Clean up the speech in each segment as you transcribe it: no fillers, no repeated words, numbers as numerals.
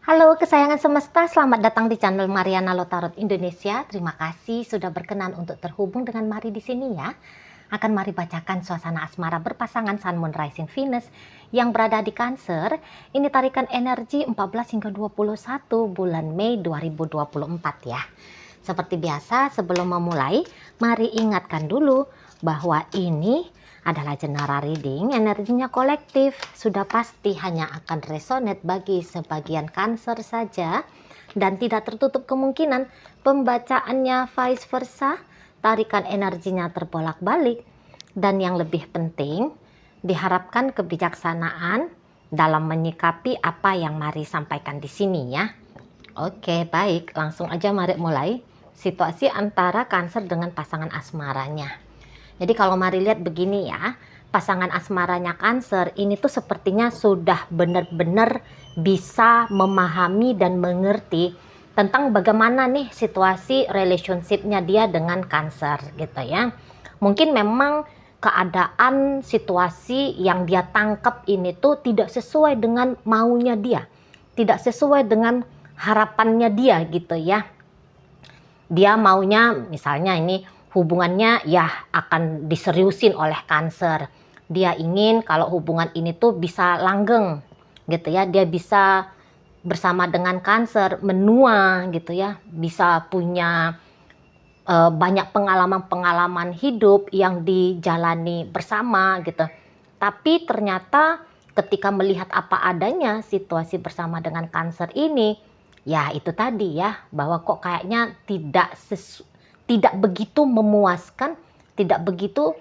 Halo kesayangan semesta, selamat datang di channel Mariana Lotarot Indonesia. Terima kasih sudah berkenan untuk terhubung dengan Mari di sini ya. Akan Mari bacakan suasana asmara berpasangan Sun Moon Rising Venus yang berada di Cancer. Ini tarikan energi 14 hingga 21 bulan Mei 2024 ya. Seperti biasa sebelum memulai, mari ingatkan dulu bahwa ini adalah general reading, energinya kolektif, sudah pasti hanya akan resonate bagi sebagian Cancer saja dan tidak tertutup kemungkinan pembacaannya vice versa, tarikan energinya terbolak-balik, dan yang lebih penting diharapkan kebijaksanaan dalam menyikapi apa yang Mari sampaikan di sini ya. Oke, baik, langsung aja mari mulai situasi antara Cancer dengan pasangan asmaranya. Jadi kalau Mari lihat begini ya, pasangan asmaranya Cancer ini tuh sepertinya sudah benar-benar bisa memahami dan mengerti tentang bagaimana nih situasi relationship-nya dia dengan Cancer gitu ya. Mungkin memang keadaan situasi yang dia tangkap ini tuh tidak sesuai dengan maunya dia, tidak sesuai dengan harapannya dia gitu ya. Dia maunya misalnya ini hubungannya ya akan diseriusin oleh Cancer. Dia ingin kalau hubungan ini tuh bisa langgeng gitu ya. Dia bisa bersama dengan Cancer menua gitu ya. Bisa punya banyak pengalaman-pengalaman hidup yang dijalani bersama gitu. Tapi ternyata ketika melihat apa adanya situasi bersama dengan Cancer ini, ya itu tadi ya, bahwa kok kayaknya tidak begitu memuaskan, tidak begitu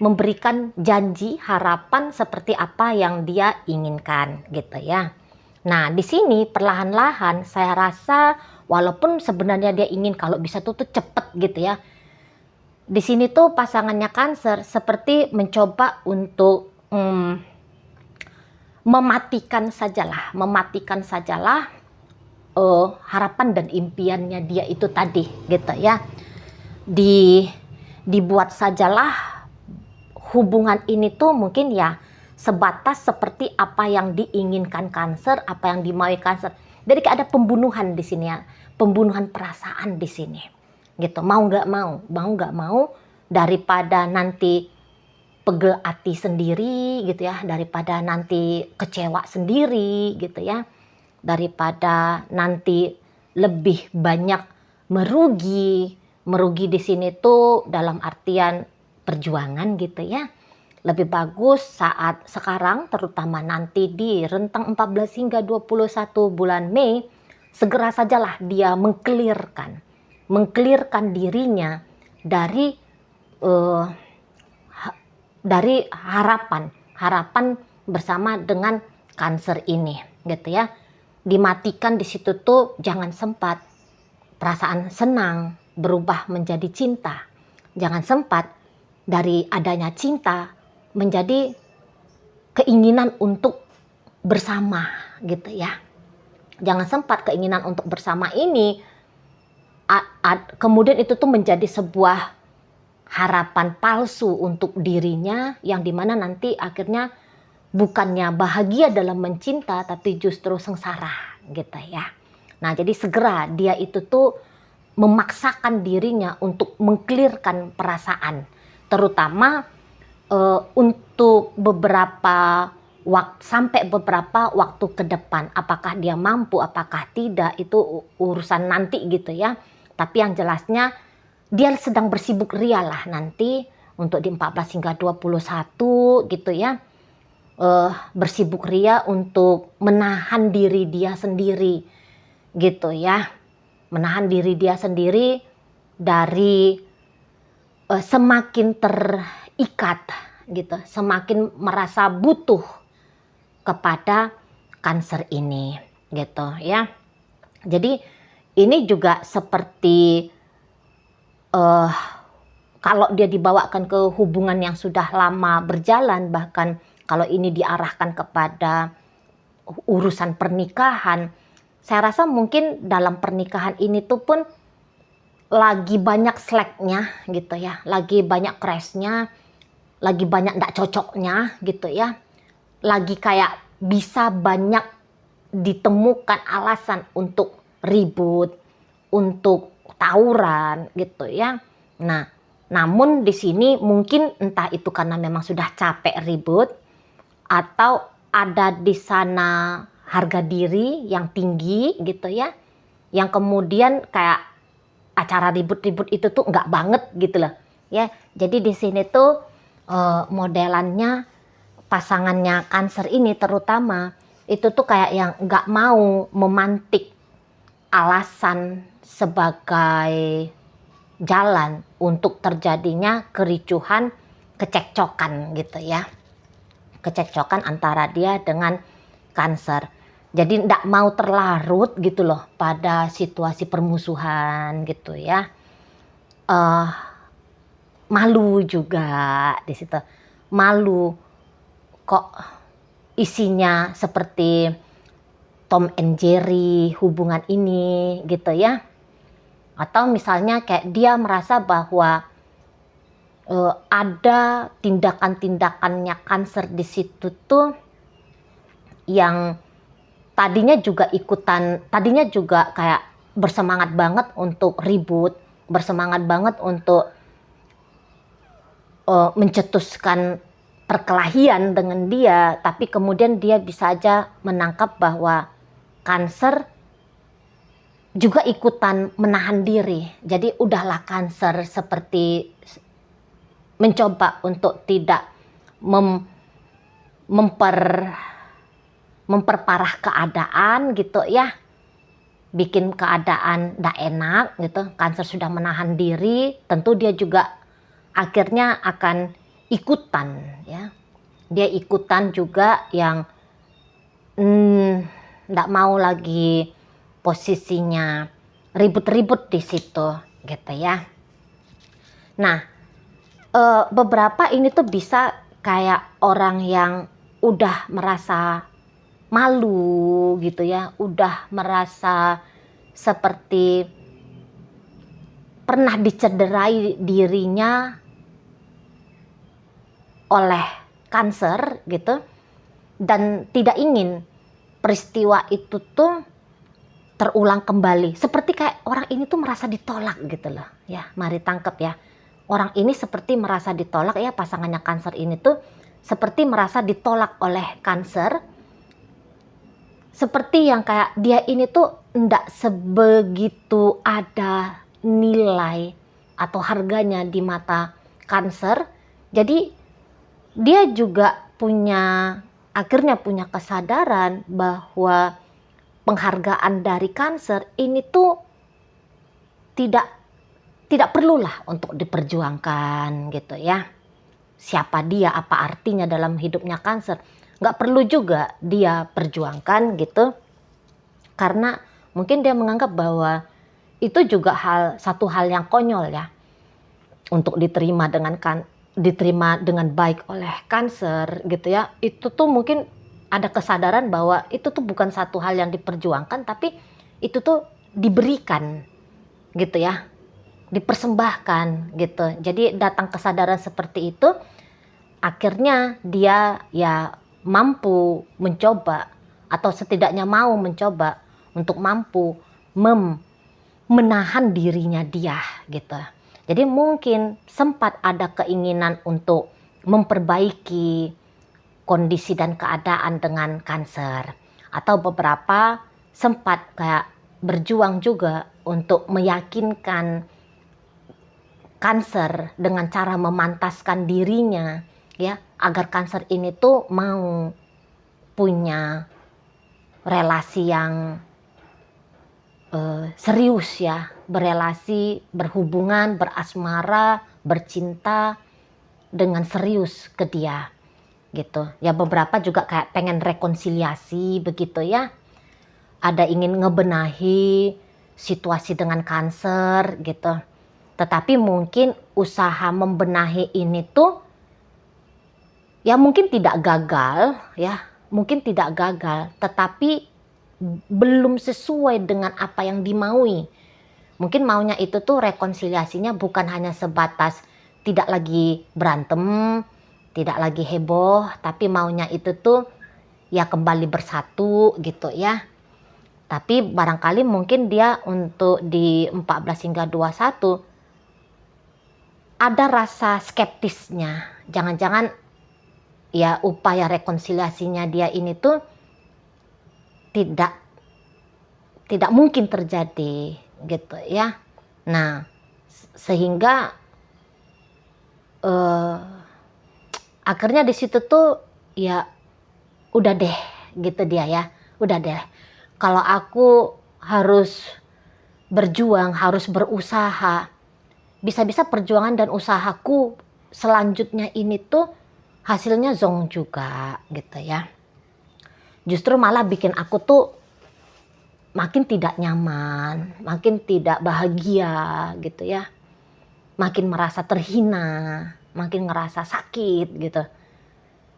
memberikan janji, harapan seperti apa yang dia inginkan gitu ya. Nah, di sini perlahan-lahan saya rasa walaupun sebenarnya dia ingin kalau bisa tuh cepet gitu ya. Di sini tuh pasangannya Cancer seperti mencoba untuk mematikan sajalah harapan dan impiannya dia itu tadi gitu ya. Dibuat sajalah hubungan ini tuh mungkin ya sebatas seperti apa yang diinginkan Cancer, apa yang dimaui Cancer. Jadi ada pembunuhan di sini ya, pembunuhan perasaan di sini. Gitu, mau nggak mau daripada nanti pegel hati sendiri gitu ya, daripada nanti kecewa sendiri gitu ya, daripada nanti lebih banyak merugi di sini tuh dalam artian perjuangan gitu ya. Lebih bagus saat sekarang terutama nanti di rentang 14 hingga 21 bulan Mei segera sajalah dia mengklirkan dirinya dari harapan bersama dengan Cancer ini gitu ya. Dimatikan di situ tuh jangan sempat perasaan senang berubah menjadi cinta. Jangan sempat dari adanya cinta menjadi keinginan untuk bersama gitu ya. Jangan sempat keinginan untuk bersama ini kemudian itu tuh menjadi sebuah harapan palsu untuk dirinya yang dimana nanti akhirnya bukannya bahagia dalam mencinta tapi justru sengsara gitu ya. Nah, jadi segera dia itu tuh memaksakan dirinya untuk mengklirkan perasaan, terutama untuk beberapa sampai beberapa waktu ke depan. Apakah dia mampu, apakah tidak, itu urusan nanti gitu ya. Tapi yang jelasnya dia sedang bersibuk ria lah nanti untuk di 14 hingga 21 gitu ya. Bersibuk ria untuk menahan diri dia sendiri gitu ya. Menahan diri dia sendiri dari semakin terikat gitu, semakin merasa butuh kepada Cancer ini gitu ya. Jadi ini juga seperti kalau dia dibawakan ke hubungan yang sudah lama berjalan, bahkan kalau ini diarahkan kepada urusan pernikahan, saya rasa mungkin dalam pernikahan ini tuh pun lagi banyak slacknya gitu ya, lagi banyak crashnya, lagi banyak nggak cocoknya gitu ya, lagi kayak bisa banyak ditemukan alasan untuk ribut, untuk tawuran gitu ya. Nah, namun di sini mungkin entah itu karena memang sudah capek ribut atau ada di sana harga diri yang tinggi gitu ya, yang kemudian kayak acara ribut-ribut itu tuh nggak banget gitu loh ya. Jadi di sini tuh modelannya pasangannya Cancer ini terutama itu tuh kayak yang nggak mau memantik alasan sebagai jalan untuk terjadinya kericuhan, kecekcokan gitu ya. Kecekcokan antara dia dengan Cancer. Jadi tidak mau terlarut gitu loh pada situasi permusuhan gitu ya. Malu juga di situ. Malu kok isinya seperti Tom and Jerry hubungan ini gitu ya. Atau misalnya kayak dia merasa bahwa ada tindakan-tindakannya Cancer di situ tuh yang tadinya juga kayak bersemangat banget untuk ribut, bersemangat banget untuk mencetuskan perkelahian dengan dia, tapi kemudian dia bisa aja menangkap bahwa Cancer juga ikutan menahan diri. Jadi udahlah Cancer seperti mencoba untuk tidak memperparah keadaan gitu ya, bikin keadaan tidak enak gitu. Cancer sudah menahan diri, tentu dia juga akhirnya akan ikutan ya. Dia ikutan juga yang tidak mau lagi posisinya ribut-ribut di situ gitu ya. Nah, beberapa ini tuh bisa kayak orang yang udah merasa malu gitu ya, udah merasa seperti pernah dicederai dirinya oleh Cancer gitu, dan tidak ingin peristiwa itu tuh terulang kembali. Seperti kayak orang ini tuh merasa ditolak gitu loh ya. Mari tangkap ya. Orang ini seperti merasa ditolak ya, pasangannya Cancer ini tuh seperti merasa ditolak oleh Cancer. Seperti yang kayak dia ini tuh ndak sebegitu ada nilai atau harganya di mata Cancer. Jadi dia juga akhirnya punya kesadaran bahwa penghargaan dari Cancer ini tuh tidak perlulah untuk diperjuangkan gitu ya. Siapa dia, apa artinya dalam hidupnya Cancer, nggak perlu juga dia perjuangkan gitu, karena mungkin dia menganggap bahwa itu juga satu hal yang konyol ya untuk diterima dengan baik oleh Cancer gitu ya. Itu tuh mungkin ada kesadaran bahwa itu tuh bukan satu hal yang diperjuangkan, tapi itu tuh diberikan gitu ya, dipersembahkan gitu. Jadi datang kesadaran seperti itu, akhirnya dia ya mampu mencoba, atau setidaknya mau mencoba untuk mampu menahan dirinya dia gitu. Jadi mungkin sempat ada keinginan untuk memperbaiki kondisi dan keadaan dengan Cancer, atau beberapa sempat kayak berjuang juga untuk meyakinkan Cancer dengan cara memantaskan dirinya ya, agar Cancer ini tuh mau punya relasi yang serius ya, berelasi, berhubungan, berasmara, bercinta dengan serius ke dia gitu ya. Beberapa juga kayak pengen rekonsiliasi begitu ya, ada ingin ngebenahi situasi dengan Cancer gitu. Tetapi mungkin usaha membenahi ini tuh ya mungkin tidak gagal ya, mungkin tidak gagal, tetapi belum sesuai dengan apa yang dimaui. Mungkin maunya itu tuh rekonsiliasinya bukan hanya sebatas tidak lagi berantem, tidak lagi heboh, tapi maunya itu tuh ya kembali bersatu gitu ya. Tapi barangkali mungkin dia untuk di 14 hingga 21 ada rasa skeptisnya. Jangan-jangan ya upaya rekonsiliasinya dia ini tuh tidak mungkin terjadi gitu ya. Nah, sehingga akhirnya di situ tuh ya udah deh gitu dia ya. Udah deh. Kalau aku harus berjuang, harus berusaha, bisa-bisa perjuangan dan usahaku selanjutnya ini tuh hasilnya zonk juga gitu ya. Justru malah bikin aku tuh makin tidak nyaman, makin tidak bahagia gitu ya. Makin merasa terhina, makin ngerasa sakit gitu.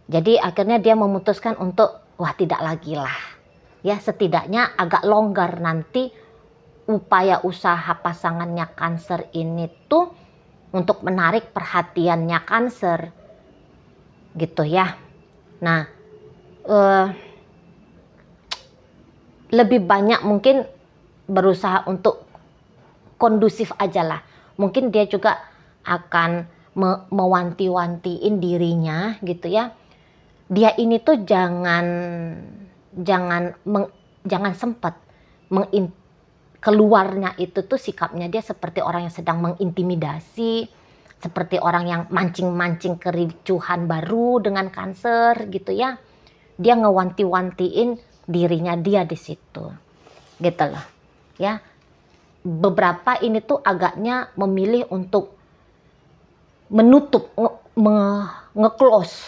Jadi akhirnya dia memutuskan untuk wah tidak lagi lah. Ya setidaknya agak longgar nanti upaya usaha pasangannya Cancer ini tuh untuk menarik perhatiannya Cancer gitu ya. Nah lebih banyak mungkin berusaha untuk kondusif aja lah. Mungkin dia juga akan mewanti-wantiin dirinya gitu ya. Dia ini tuh jangan sempat keluarnya itu tuh sikapnya dia seperti orang yang sedang mengintimidasi, seperti orang yang mancing-mancing kericuhan baru dengan Cancer gitu ya. Dia ngewanti-wantiin dirinya dia di situ. Gitu loh. Ya. Beberapa ini tuh agaknya memilih untuk menutup, nge-close,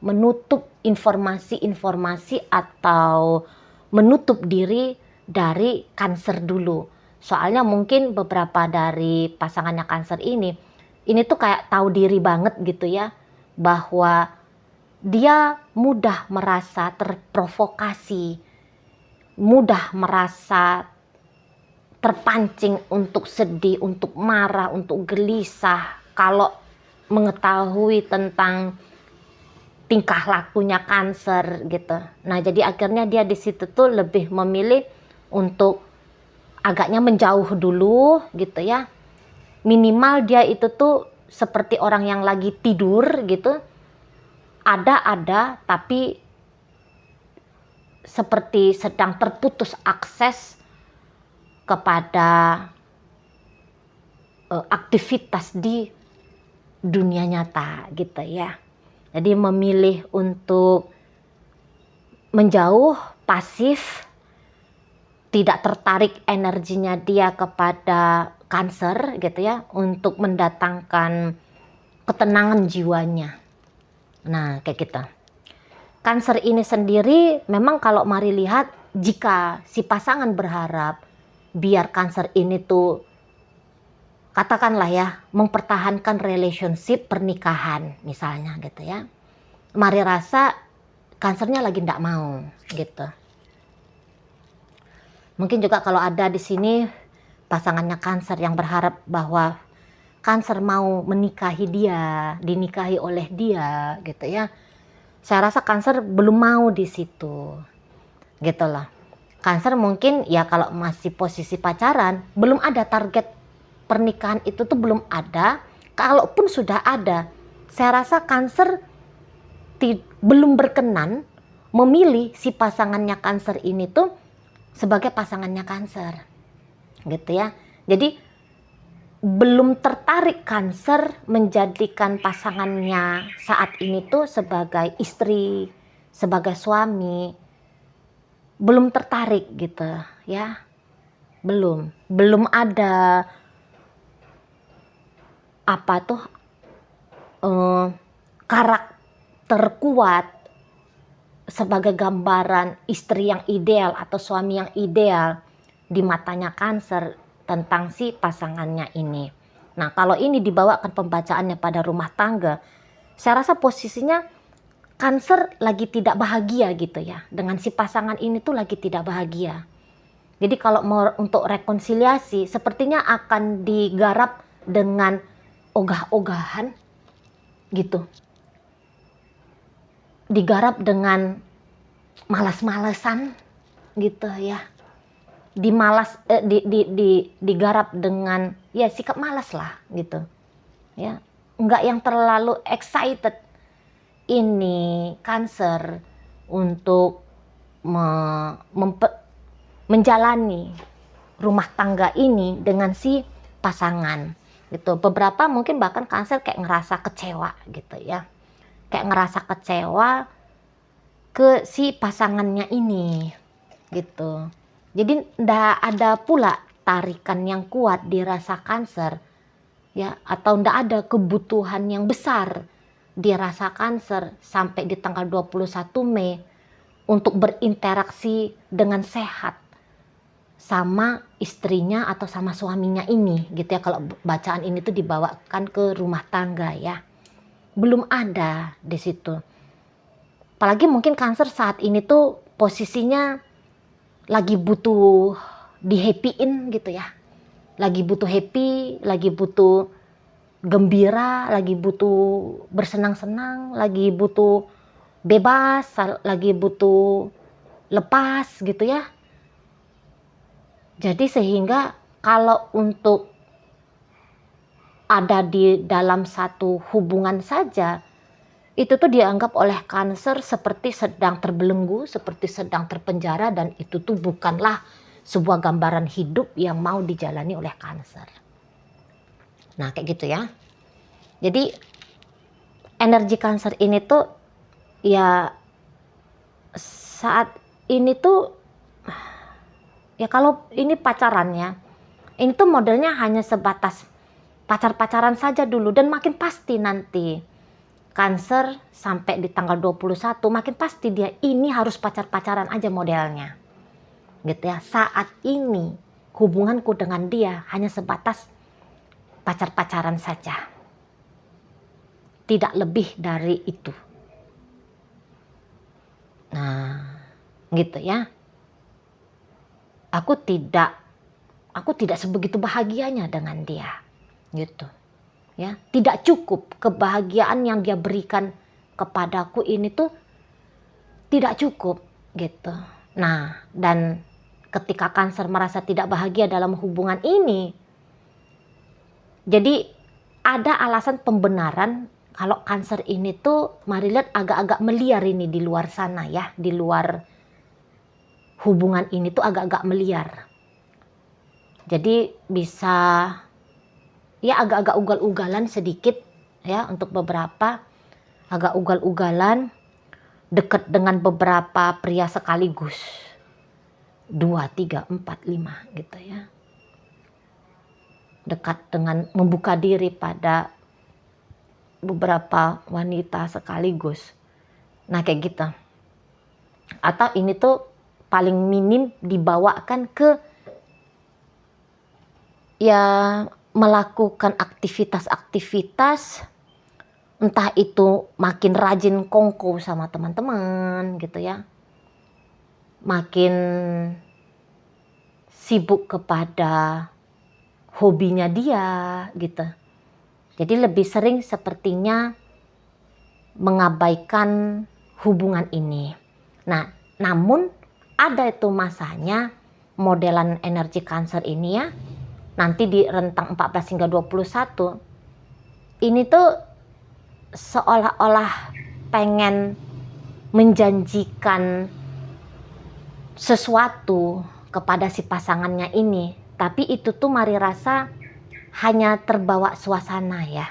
menutup informasi-informasi atau menutup diri dari Cancer dulu. Soalnya mungkin beberapa dari pasangannya Cancer ini tuh kayak tahu diri banget gitu ya, bahwa dia mudah merasa terprovokasi, mudah merasa terpancing untuk sedih, untuk marah, untuk gelisah kalau mengetahui tentang tingkah lakunya Cancer gitu. Nah, jadi akhirnya dia di situ tuh lebih memilih untuk agaknya menjauh dulu gitu ya. Minimal dia itu tuh seperti orang yang lagi tidur gitu. Ada tapi seperti sedang terputus akses kepada aktivitas di dunia nyata gitu ya. Jadi memilih untuk menjauh, pasif, tidak tertarik energinya dia kepada Cancer gitu ya, untuk mendatangkan ketenangan jiwanya. Nah kayak gitu. Cancer ini sendiri memang kalau mari lihat, jika si pasangan berharap biar Cancer ini tuh katakanlah ya mempertahankan relationship pernikahan misalnya gitu ya, mari rasa Cancernya lagi ndak mau gitu. Mungkin juga kalau ada di sini pasangannya Cancer yang berharap bahwa Cancer mau menikahi dia, dinikahi oleh dia gitu ya, saya rasa Cancer belum mau di situ gitu loh. Cancer mungkin ya kalau masih posisi pacaran, belum ada target pernikahan itu tuh belum ada. Kalaupun sudah ada, saya rasa Cancer belum berkenan memilih si pasangannya Cancer ini tuh sebagai pasangannya Cancer gitu ya. Jadi belum tertarik Cancer menjadikan pasangannya saat ini tuh sebagai istri, sebagai suami. Belum tertarik gitu ya. Belum ada apa tuh karakter kuat sebagai gambaran istri yang ideal atau suami yang ideal di matanya Cancer tentang si pasangannya ini. Nah, kalau ini dibawakan pembacaannya pada rumah tangga, saya rasa posisinya Cancer lagi tidak bahagia gitu ya. Dengan si pasangan ini tuh lagi tidak bahagia. Jadi kalau mau untuk rekonsiliasi, sepertinya akan digarap dengan ogah-ogahan gitu. Digarap dengan malas-malesan gitu ya, digarap dengan ya sikap malas lah gitu ya, nggak yang terlalu excited ini Cancer untuk menjalani rumah tangga ini dengan si pasangan gitu. Beberapa mungkin bahkan Cancer kayak ngerasa kecewa gitu ya, kayak ngerasa kecewa ke si pasangannya ini gitu. Jadi ndak ada pula tarikan yang kuat dirasa Cancer ya, atau ndak ada kebutuhan yang besar dirasa Cancer sampai di tanggal 21 Mei untuk berinteraksi dengan sehat sama istrinya atau sama suaminya ini gitu ya. Kalau bacaan ini tuh dibawakan ke rumah tangga ya, belum ada di situ. Apalagi mungkin Cancer saat ini tuh posisinya lagi butuh di happy-in gitu ya, lagi butuh happy, lagi butuh gembira, lagi butuh bersenang-senang, lagi butuh bebas, lagi butuh lepas gitu ya. Jadi sehingga kalau untuk ada di dalam satu hubungan saja, itu tuh dianggap oleh Cancer seperti sedang terbelenggu, seperti sedang terpenjara, dan itu tuh bukanlah sebuah gambaran hidup yang mau dijalani oleh Cancer. Nah kayak gitu ya. Jadi energi Cancer ini tuh ya saat ini tuh ya, kalau ini pacarannya, ini tuh modelnya hanya sebatas pacar-pacaran saja dulu, dan makin pasti nanti Cancer sampai di tanggal 21 makin pasti dia ini harus pacar-pacaran aja modelnya gitu ya. Saat ini hubunganku dengan dia hanya sebatas pacar-pacaran saja, tidak lebih dari itu. Nah gitu ya, aku tidak sebegitu bahagianya dengan dia gitu ya. Tidak cukup kebahagiaan yang dia berikan kepadaku ini tuh tidak cukup gitu. Nah, dan ketika Cancer merasa tidak bahagia dalam hubungan ini, jadi ada alasan pembenaran kalau Cancer ini tuh mari lihat agak-agak meliar ini di luar sana ya, di luar hubungan ini tuh agak-agak meliar. Jadi bisa ya agak-agak ugal-ugalan sedikit ya, untuk beberapa agak ugal-ugalan, dekat dengan beberapa pria sekaligus, 2, 3, 4, 5 gitu ya, dekat dengan membuka diri pada beberapa wanita sekaligus. Nah kayak gitu. Atau ini tuh paling minim dibawakan ke ya melakukan aktivitas-aktivitas, entah itu makin rajin kongko sama teman-teman gitu ya, makin sibuk kepada hobinya dia gitu. Jadi lebih sering sepertinya mengabaikan hubungan ini. Nah, namun ada itu masanya modelan energi Cancer ini ya, nanti di rentang 14 hingga 21 ini tuh seolah-olah pengen menjanjikan sesuatu kepada si pasangannya ini, tapi itu tuh mari rasa hanya terbawa suasana ya,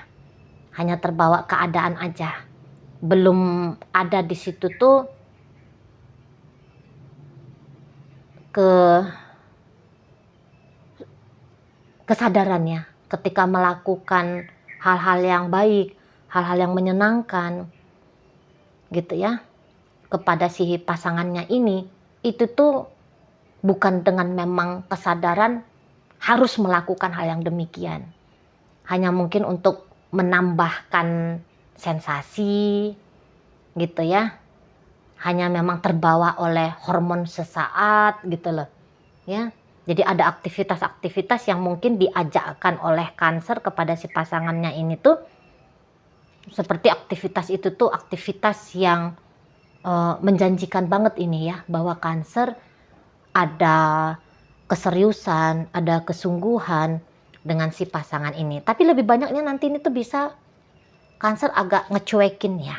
hanya terbawa keadaan aja, belum ada di situ tuh kesadarannya ketika melakukan hal-hal yang baik, hal-hal yang menyenangkan gitu ya kepada si pasangannya ini. Itu tuh bukan dengan memang kesadaran harus melakukan hal yang demikian, hanya mungkin untuk menambahkan sensasi gitu ya, hanya memang terbawa oleh hormon sesaat gitu loh ya. Jadi ada aktivitas-aktivitas yang mungkin diajakkan oleh Cancer kepada si pasangannya ini tuh, seperti aktivitas itu tuh aktivitas yang menjanjikan banget ini ya, bahwa Cancer ada keseriusan, ada kesungguhan dengan si pasangan ini. Tapi lebih banyaknya nanti ini tuh bisa Cancer agak ngecuekin ya.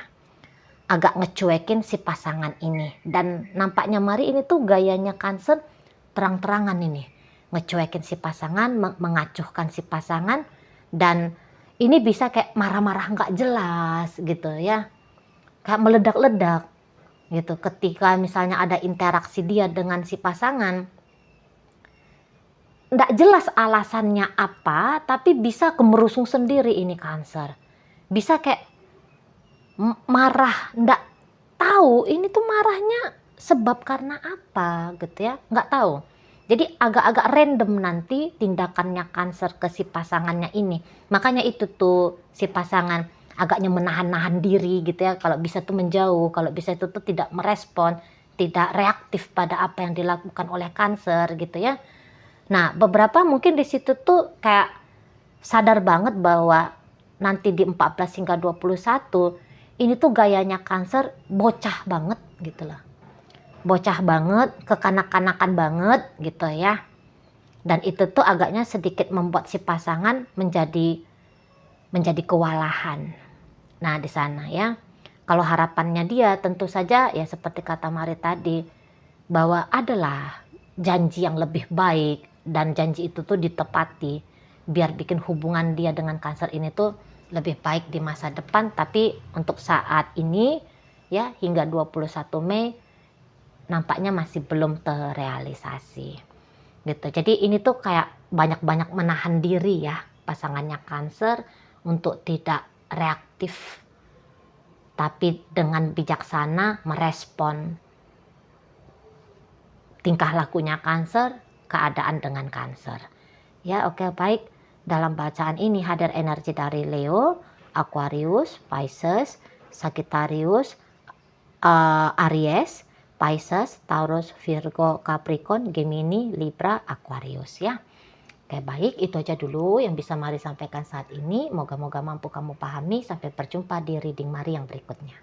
Agak ngecuekin si pasangan ini. Dan nampaknya Mari ini tuh gayanya Cancer terang-terangan ini. Ngecuekin si pasangan, mengacuhkan si pasangan. Dan ini bisa kayak marah-marah nggak jelas gitu ya. Kayak meledak-ledak gitu. Ketika misalnya ada interaksi dia dengan si pasangan, nggak jelas alasannya apa, tapi bisa kemerusung sendiri ini Cancer. Bisa kayak marah, nggak tahu ini tuh marahnya sebab karena apa gitu ya, nggak tahu. Jadi agak-agak random nanti tindakannya Cancer ke si pasangannya ini. Makanya itu tuh si pasangan agaknya menahan-nahan diri gitu ya. Kalau bisa tuh menjauh, kalau bisa itu tuh tidak merespon, tidak reaktif pada apa yang dilakukan oleh Cancer gitu ya. Nah, beberapa mungkin di situ tuh kayak sadar banget bahwa nanti di 14 hingga 21 ini tuh gayanya Cancer bocah banget gitu loh. Bocah banget, kekanak-kanakan banget gitu ya. Dan itu tuh agaknya sedikit membuat si pasangan menjadi kewalahan. Nah, di sana ya. Kalau harapannya dia tentu saja ya seperti kata Mari tadi, bahwa adalah janji yang lebih baik dan janji itu tuh ditepati biar bikin hubungan dia dengan Cancer ini tuh lebih baik di masa depan. Tapi untuk saat ini ya hingga 21 Mei nampaknya masih belum terrealisasi gitu. Jadi ini tuh kayak banyak-banyak menahan diri ya pasangannya Cancer untuk tidak reaktif, tapi dengan bijaksana merespon tingkah lakunya Cancer, keadaan dengan Cancer. Ya, oke, baik. Dalam bacaan ini hadir energi dari Leo, Aquarius, Pisces, Sagittarius, Aries, Pisces, Taurus, Virgo, Capricorn, Gemini, Libra, Aquarius ya. Oke, baik, itu aja dulu yang bisa Mari sampaikan saat ini. Moga-moga mampu kamu pahami. Sampai berjumpa di reading Mari yang berikutnya.